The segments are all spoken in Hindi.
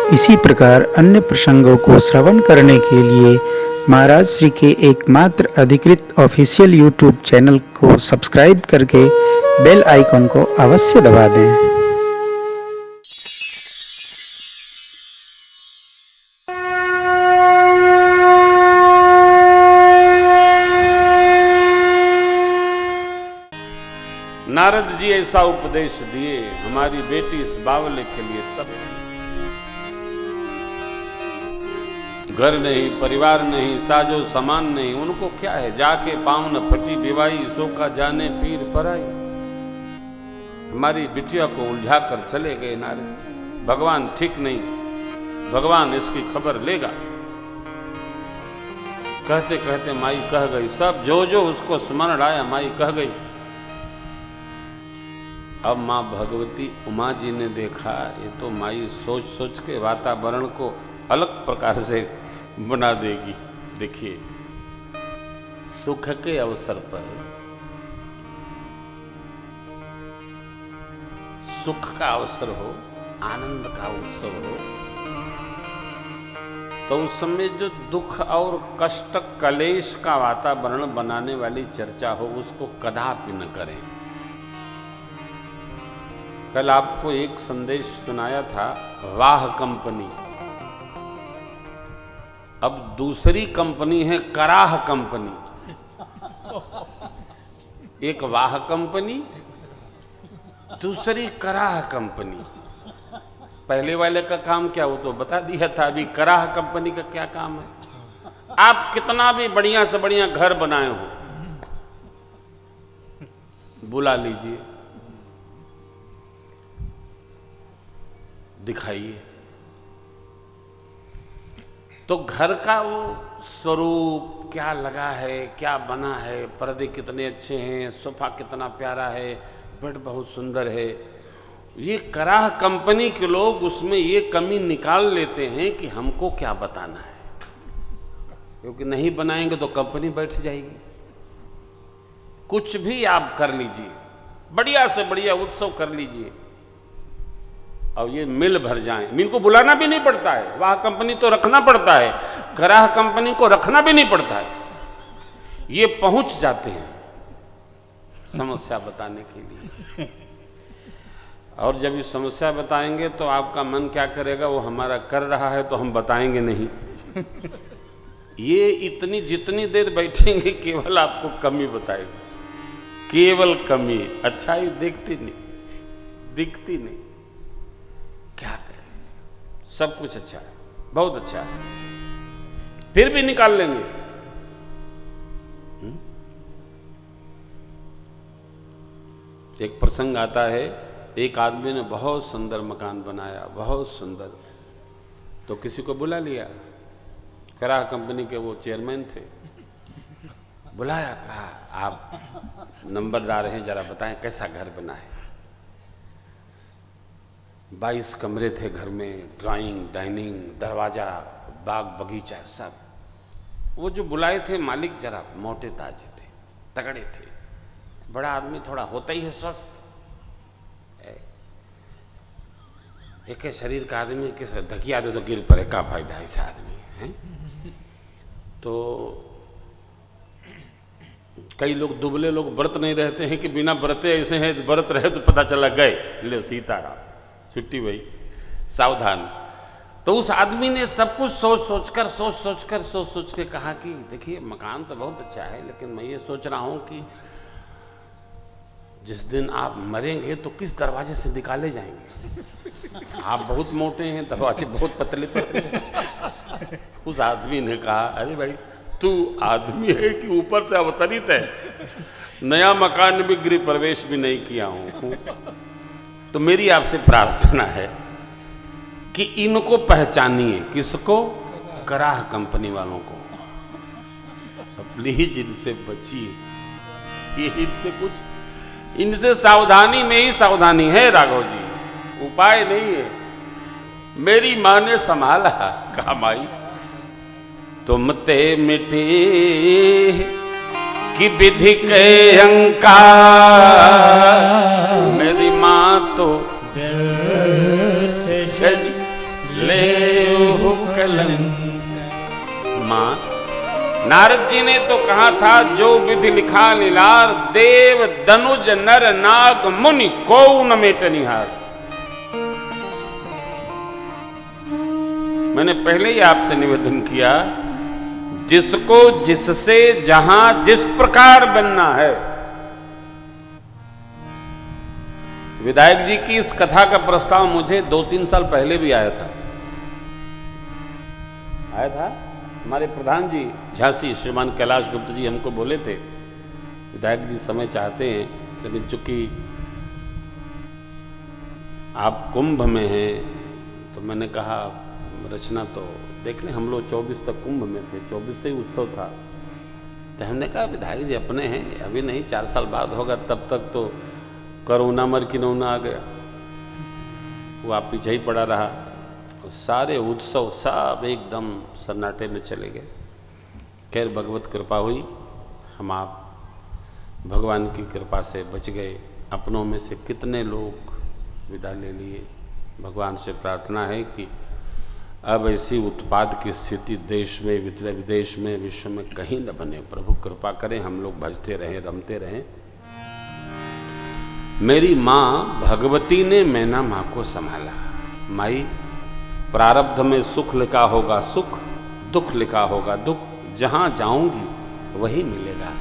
इसी प्रकार अन्य प्रसंगों को श्रवण करने के लिए महाराज श्री के एकमात्र अधिकृत ऑफिशियल यूट्यूब चैनल को सब्सक्राइब करके बेल आइकन को अवश्य दबा दें। नारद जी ऐसा उपदेश दिए हमारी बेटी इस बावले के लिए। तब घर नहीं, परिवार नहीं, साजो सामान नहीं, उनको क्या है, जाके पाँव न फटी डिवाई, सो का जाने पीर पराई। हमारी बिटिया को उलझा कर चले गए नारद जी। भगवान ठीक नहीं, भगवान इसकी खबर लेगा। कहते कहते माई कह गई, सब जो जो उसको स्मरण आया माई कह गई। अब माँ भगवती उमा जी ने देखा ये तो माई सोच सोच के वातावरण को अलग प्रकार से बना देगी। देखिए, सुख के अवसर पर, सुख का अवसर हो, आनंद का उत्सव हो, तो उस समय जो दुख और कष्ट कलेश का वातावरण बनाने वाली चर्चा हो उसको कदापि न करें। कल आपको एक संदेश सुनाया था, वाह कंपनी। अब दूसरी कंपनी है कराह कंपनी। एक वाह कंपनी, दूसरी कराह कंपनी। पहले वाले का काम क्या हो तो बता दिया था, अभी कराह कंपनी का क्या काम है। आप कितना भी बढ़िया से बढ़िया घर बनाए हो, बुला लीजिए, दिखाइए, तो घर का वो स्वरूप क्या लगा है, क्या बना है, पर्दे कितने अच्छे हैं, सोफा कितना प्यारा है, बेड बहुत सुंदर है। ये कराह कंपनी के लोग उसमें ये कमी निकाल लेते हैं कि हमको क्या बताना है, क्योंकि नहीं बनाएंगे तो कंपनी बैठ जाएगी। कुछ भी आप कर लीजिए, बढ़िया से बढ़िया उत्सव कर लीजिए, और ये मिल भर जाएं। मिल को बुलाना भी नहीं पड़ता है, वह कंपनी तो रखना पड़ता है, कराह कंपनी को रखना भी नहीं पड़ता है। ये पहुंच जाते हैं समस्या बताने के लिए। और जब ये समस्या बताएंगे तो आपका मन क्या करेगा, वो हमारा कर रहा है तो हम बताएंगे नहीं। ये इतनी जितनी देर बैठेंगे केवल आपको कमी बताएगी, केवल कमी, अच्छाई दिखती नहीं, दिखती नहीं। क्या करें, सब कुछ अच्छा है, बहुत अच्छा है, फिर भी निकाल लेंगे। एक प्रसंग आता है, एक आदमी ने बहुत सुंदर मकान बनाया, बहुत सुंदर, तो किसी को बुला लिया। कराह कंपनी के वो चेयरमैन थे, बुलाया, कहा आप नंबरदार हैं, जरा बताएं कैसा घर बना है। 22 कमरे थे घर में, ड्राइंग, डाइनिंग, दरवाजा, बाग बगीचा, सब। वो जो बुलाए थे मालिक जरा मोटे ताजे थे, तगड़े थे, बड़ा आदमी थोड़ा होता ही है स्वस्थ। एक शरीर का आदमी के धकिया दो तो गिर पड़े, का फायदा ऐसा आदमी है। तो कई लोग दुबले लोग व्रत नहीं रहते हैं कि बिना व्रते ऐसे हैं, व्रत रहे तो पता चला गए, ले सीताराम छुट्टी भाई, सावधान। तो उस आदमी ने सब कुछ सोच सोच के कहा कि देखिए मकान तो बहुत अच्छा है, लेकिन मैं ये सोच रहा हूं कि जिस दिन आप मरेंगे तो किस दरवाजे से निकाले जाएंगे। आप बहुत मोटे हैं, दरवाजे बहुत पतले पतले हैं। उस आदमी ने कहा, अरे भाई तू आदमी है कि ऊपर से अवतरित है, नया मकान में गृह प्रवेश भी नहीं किया हूं, तो मेरी आपसे प्रार्थना है कि इनको पहचानिए। किसको? कराह कंपनी वालों को। प्लीज इनसे बचिए, ये इनसे कुछ, इनसे सावधानी में ही सावधानी है राघव जी, उपाय नहीं है। मेरी मां ने संभाला, कहा माई तुम ते मिटे कि विधि के अंकार, मेरी मां तो ले कलंक। मां, नारद जी ने तो कहा था जो विधि लिखा लीलार, देव दनुज नर नाग मुनि को न मेटनिहार। मैंने पहले ही आपसे निवेदन किया, जिसको जिससे जहां जिस प्रकार बनना है। विधायक जी की इस कथा का प्रस्ताव मुझे 2-3 साल पहले भी आया था। हमारे प्रधान जी झांसी श्रीमान कैलाश गुप्त जी हमको बोले थे, विधायक जी समय चाहते हैं, लेकिन चूंकि आप कुंभ में हैं, तो मैंने कहा रचना तो देख लें। हम लोग 24 तक कुंभ में थे, 24 से ही उत्सव था। तो हमने कहा विधायक जी अपने हैं, अभी नहीं 4 साल बाद होगा, तब तक तो करोना मर की नौना आ गया, वो आप पीछे ही पड़ा रहा, और सारे उत्सव सब एकदम सन्नाटे में चले गए। खैर भगवत कृपा हुई, हम आप भगवान की कृपा से बच गए। अपनों में से कितने लोग विदा ले लिए। भगवान से प्रार्थना है कि अब ऐसी उत्पाद की स्थिति देश में, विदेश में, विश्व में कहीं न बने। प्रभु कृपा करें, हम लोग भजते रहें, रमते रहें। मेरी माँ भगवती ने मैना माँ को संभाला। माई, प्रारब्ध में सुख लिखा होगा सुख, दुख लिखा होगा दुख, जहां जाऊंगी वही मिलेगा,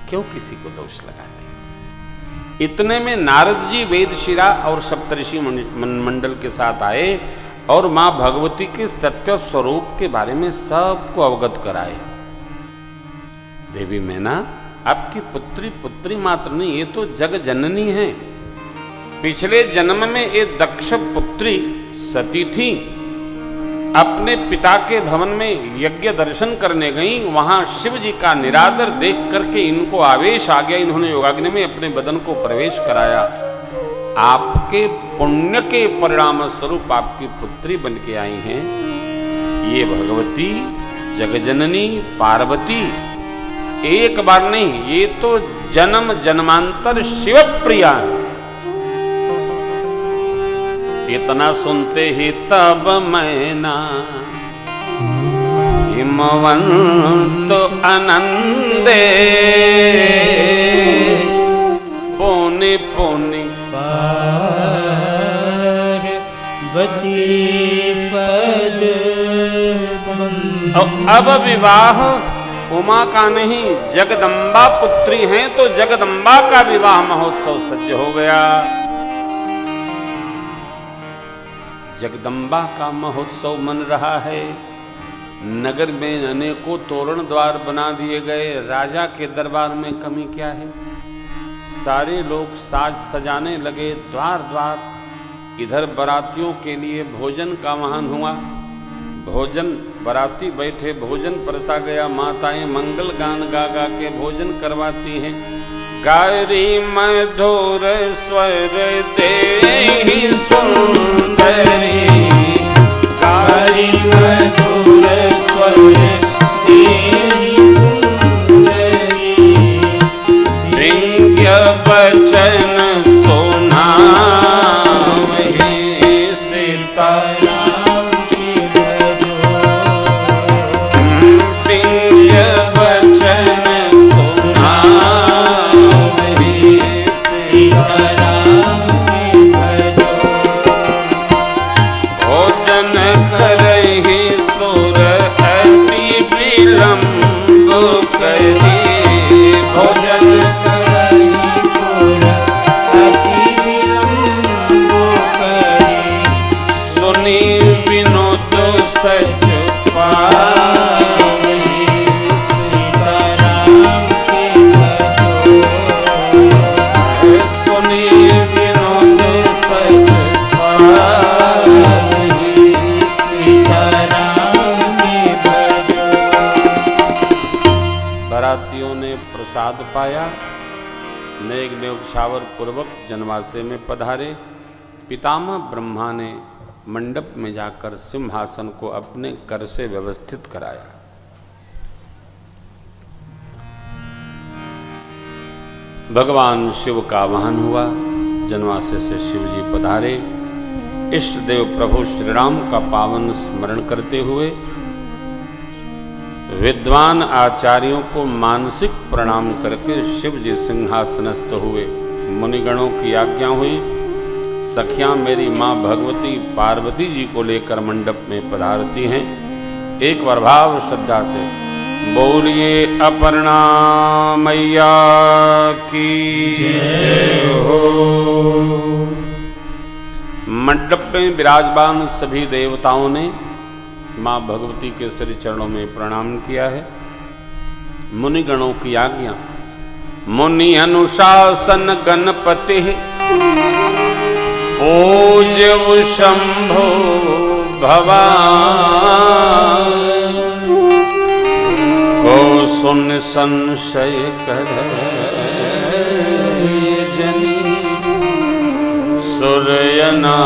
क्यों किसी को दोष लगाती। इतने में नारद जी वेदशिरा और सप्तऋषि मंडल के साथ आए और मां भगवती के सत्य स्वरूप के बारे में सबको अवगत कराए। देवी मैना, आपकी पुत्री मात्र नहीं, ये तो जग जननी है। पिछले जन्म में ये दक्ष पुत्री सती थी, अपने पिता के भवन में यज्ञ दर्शन करने गई। वहां शिव जी का निरादर देख करके इनको आवेश आ गया, इन्होंने योगाग्नि में अपने बदन को प्रवेश कराया। आपके पुण्य के परिणाम स्वरूप आपकी पुत्री बन के आई हैं ये भगवती जगजननी पार्वती। एक बार नहीं, ये तो जन्म जन्मांतर शिव प्रिया है। इतना सुनते ही तब मैना हिमवंत आनंदे, पौने पौने पद। अब विवाह उमा का नहीं, जगदम्बा पुत्री हैं, तो जगदम्बा का विवाह महोत्सव सज्ज हो गया। जगदम्बा का महोत्सव मन रहा है। नगर में अनेकों तोरण द्वार बना दिए गए। राजा के दरबार में कमी क्या है? सारे लोग साज सजाने लगे द्वार द्वार। इधर बारातियों के लिए भोजन का वाहन हुआ। भोजन, बाराती बैठे, भोजन परसा गया। माताएं मंगल गान गा गा के भोजन करवाती हैं। गायरी मधुर स्वर देहि सुंदरी, गायरी मधुर स्वर देहि सुंदरी, दिव्य वचन सुनावहि सीताराम की भजो। दिव्य वचन सीताराम की भजो। भोजन करहि सुर अति विलंब करी, भोजन करहि सुर अति विलंब करी, सुनी विनोद सच पावहि सीताराम की भजो। सुनी विनोद सच पावहि सीताराम की भजो। बारातियों ने प्रसाद पाया। नेक न्योछावर पूर्वक जनवासे में पधारे। पितामह ब्रह्मा ने मंडप में जाकर सिंहासन को अपने कर से व्यवस्थित कराया। भगवान शिव का वाहन हुआ। जनवासे से शिव जी पधारे। इष्ट देव प्रभु श्री राम का पावन स्मरण करते हुए विद्वान आचार्यों को मानसिक प्रणाम करके शिव जी सिंहासनस्थ हुए। मुनिगणों की आज्ञा हुई, सखियां मेरी माँ भगवती पार्वती जी को लेकर मंडप में पधारती हैं। एक बार भाव श्रद्धा से बोलिए अपर्णा मैया की जय हो। मंडप में विराजमान सभी देवताओं ने माँ भगवती के श्री चरणों में प्रणाम किया है। मुनिगणों की आज्ञा, मुनि अनुशासन गणपति पूज्य शंभो भवान को सुन संशय कर जनी सूर्यना।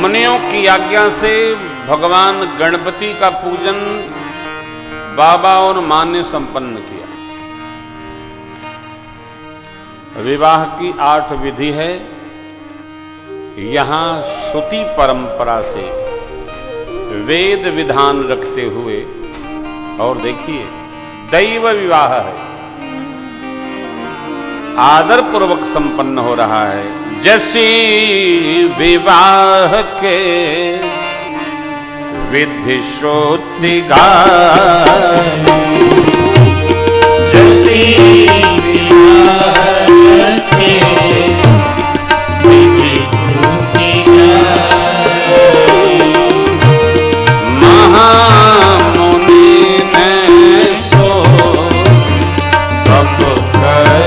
मुनियों की आज्ञा से भगवान गणपति का पूजन बाबा और मां ने संपन्न किया। विवाह की 8 विधि है। यहां श्रुति परंपरा से वेद विधान रखते हुए, और देखिए दैव विवाह है, आदर पूर्वक संपन्न हो रहा है। जैसी विवाह के विधि श्रुति गाय, जैसी विवाह के विधि श्रुति गाय, महामुनि ने सो सब जय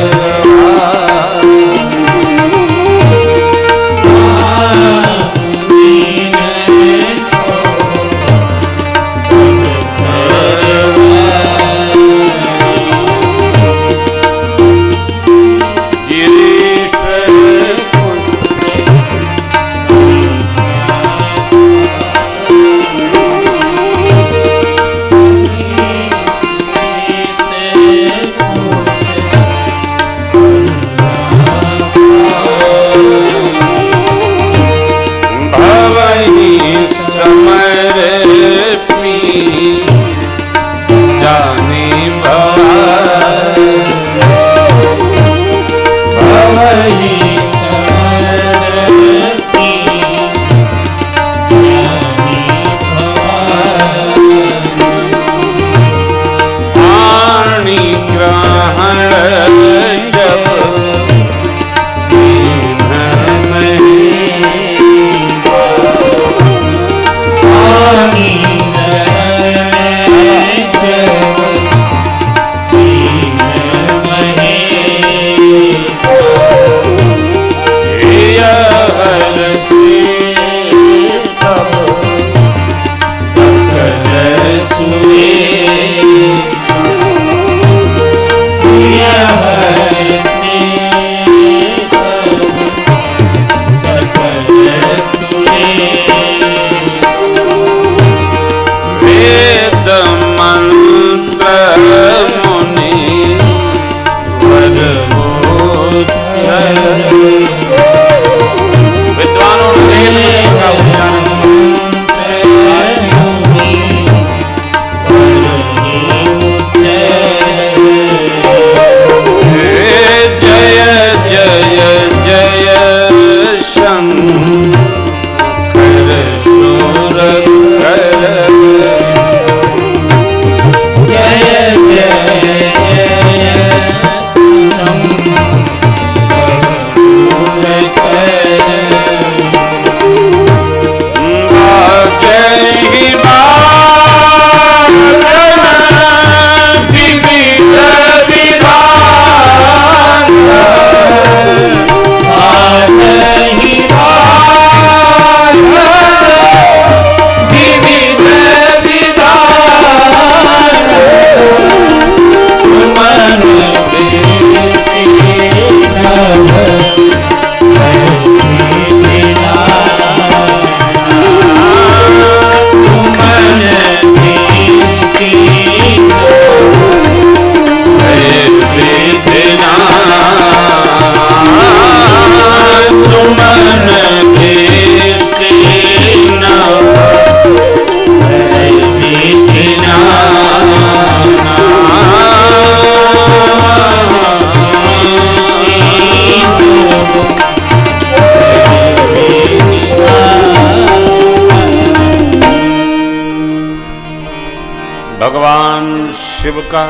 शिव का,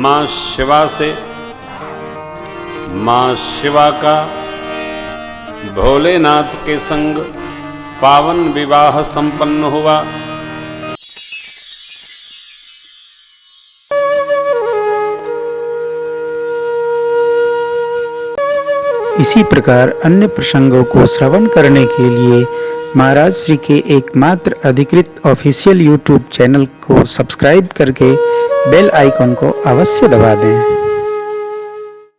मां शिवा से मां शिवा का भोलेनाथ के संग पावन विवाह संपन्न हुआ। इसी प्रकार अन्य प्रसंगों को श्रवण करने के लिए महाराज श्री के एकमात्र अधिकृत ऑफिशियल यूट्यूब चैनल को सब्सक्राइब करके बेल आइकन को अवश्य दबा दें।